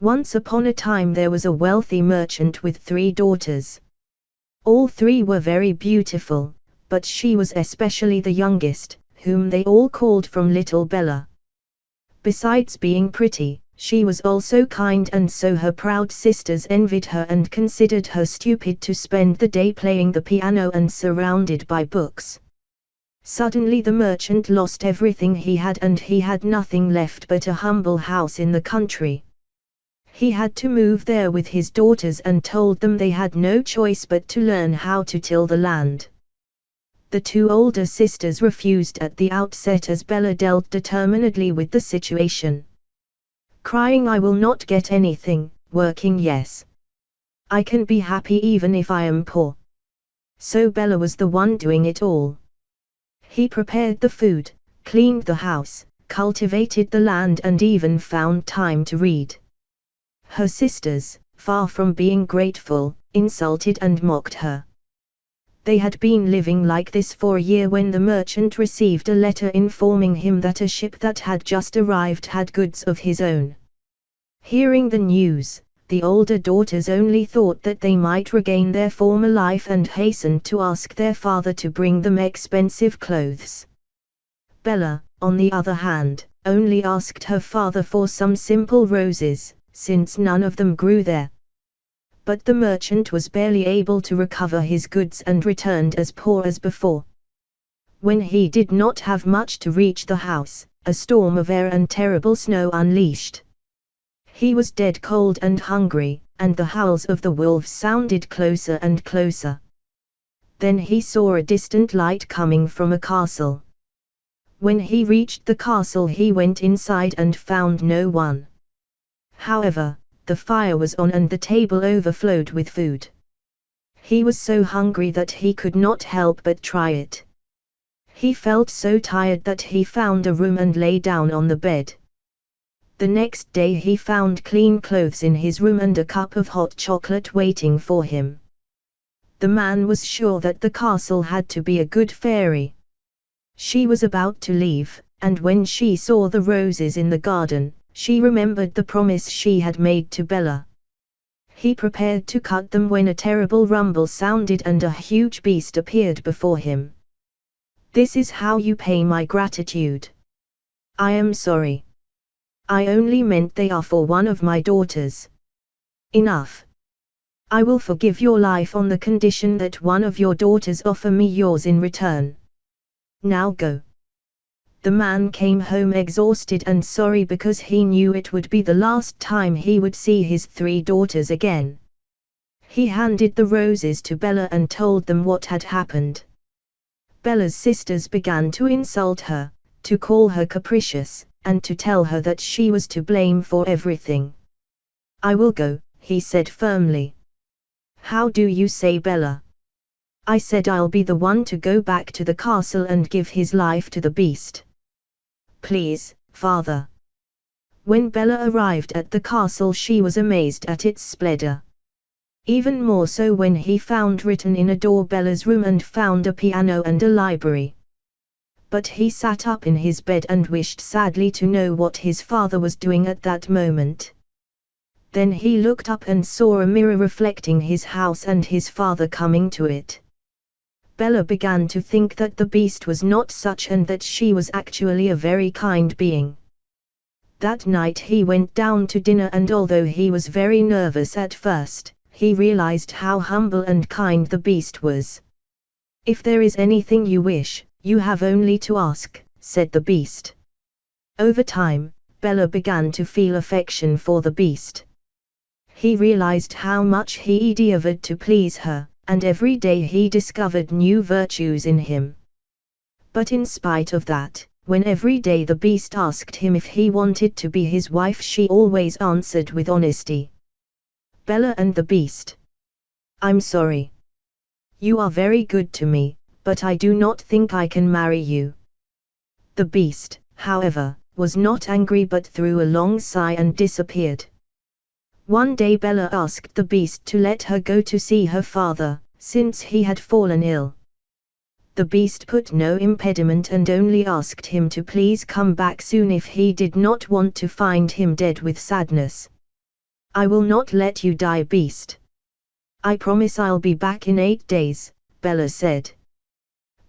Once upon a time there was a wealthy merchant with 3 daughters. All 3 were very beautiful, but she was especially the youngest, whom they all called from Little Bella. Besides being pretty, she was also kind, and so her proud sisters envied her and considered her stupid to spend the day playing the piano and surrounded by books. Suddenly the merchant lost everything he had, and he had nothing left but a humble house in the country. He had to move there with his daughters and told them they had no choice but to learn how to till the land. The 2 older sisters refused at the outset as Bella dealt determinedly with the situation. Crying, "I will not get anything," working, "Yes. I can be happy even if I am poor." So Bella was the one doing it all. He prepared the food, cleaned the house, cultivated the land, and even found time to read. Her sisters, far from being grateful, insulted and mocked her. They had been living like this for a year when the merchant received a letter informing him that a ship that had just arrived had goods of his own. Hearing the news, the older daughters only thought that they might regain their former life and hastened to ask their father to bring them expensive clothes. Bella, on the other hand, only asked her father for some simple roses, since none of them grew there. But the merchant was barely able to recover his goods and returned as poor as before. When he did not have much to reach the house, a storm of air and terrible snow unleashed. He was dead cold and hungry, and the howls of the wolves sounded closer and closer. Then he saw a distant light coming from a castle. When he reached the castle he went inside and found no one. However, the fire was on and the table overflowed with food. He was so hungry that he could not help but try it. He felt so tired that he found a room and lay down on the bed. The next day he found clean clothes in his room and a cup of hot chocolate waiting for him. The man was sure that the castle had to be a good fairy. She was about to leave, and when she saw the roses in the garden, she remembered the promise she had made to Bella. He prepared to cut them when a terrible rumble sounded and a huge beast appeared before him. "This is how you pay my gratitude." "I am sorry. I only meant they are for one of my daughters." "Enough. I will forgive your life on the condition that one of your daughters offer me yours in return. Now go." The man came home exhausted and sorry because he knew it would be the last time he would see his 3 daughters again. He handed the roses to Bella and told them what had happened. Bella's sisters began to insult her, to call her capricious, and to tell her that she was to blame for everything. "I will go," he said firmly. "How do you say, Bella?" "I said I'll be the one to go back to the castle and give his life to the beast." "Please, father." When Bella arrived at the castle she was amazed at its splendor. Even more so when he found written in a door Bella's room and found a piano and a library. But he sat up in his bed and wished sadly to know what his father was doing at that moment. Then he looked up and saw a mirror reflecting his house and his father coming to it. Bella began to think that the beast was not such and that she was actually a very kind being. That night he went down to dinner, and although he was very nervous at first, he realized how humble and kind the beast was. "If there is anything you wish, you have only to ask," said the beast. Over time, Bella began to feel affection for the beast. He realized how much he endeavored to please her, and every day he discovered new virtues in him. But in spite of that, when every day the beast asked him if he wanted to be his wife, she always answered with honesty. Bella and the beast. "I'm sorry. You are very good to me, but I do not think I can marry you." The beast, however, was not angry but threw a long sigh and disappeared. One day Bella asked the beast to let her go to see her father, since he had fallen ill. The beast put no impediment and only asked him to please come back soon if he did not want to find him dead with sadness. I will not let you die, beast. I promise I'll be back in 8 days, Bella said.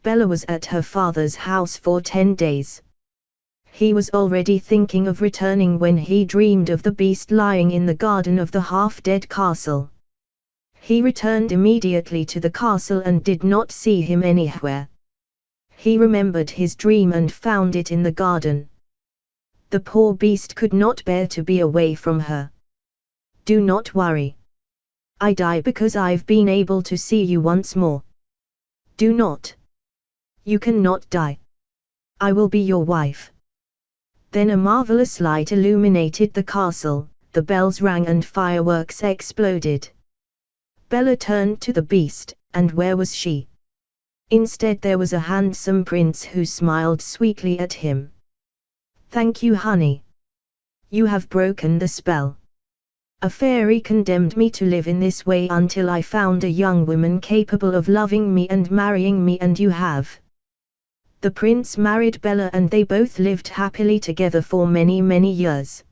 Bella was at her father's house for 10 days. He was already thinking of returning when he dreamed of the beast lying in the garden of the half-dead castle. He returned immediately to the castle and did not see him anywhere. He remembered his dream and found it in the garden. The poor beast could not bear to be away from her. Do not worry. I die because I've been able to see you once more. Do not. You cannot die. I will be your wife. Then a marvelous light illuminated the castle, the bells rang and fireworks exploded. Bella turned to the beast, and where was she? Instead there was a handsome prince who smiled sweetly at him. Thank you, honey. You have broken the spell. A fairy condemned me to live in this way until I found a young woman capable of loving me and marrying me, and you have. The prince married Bella and they both lived happily together for many years.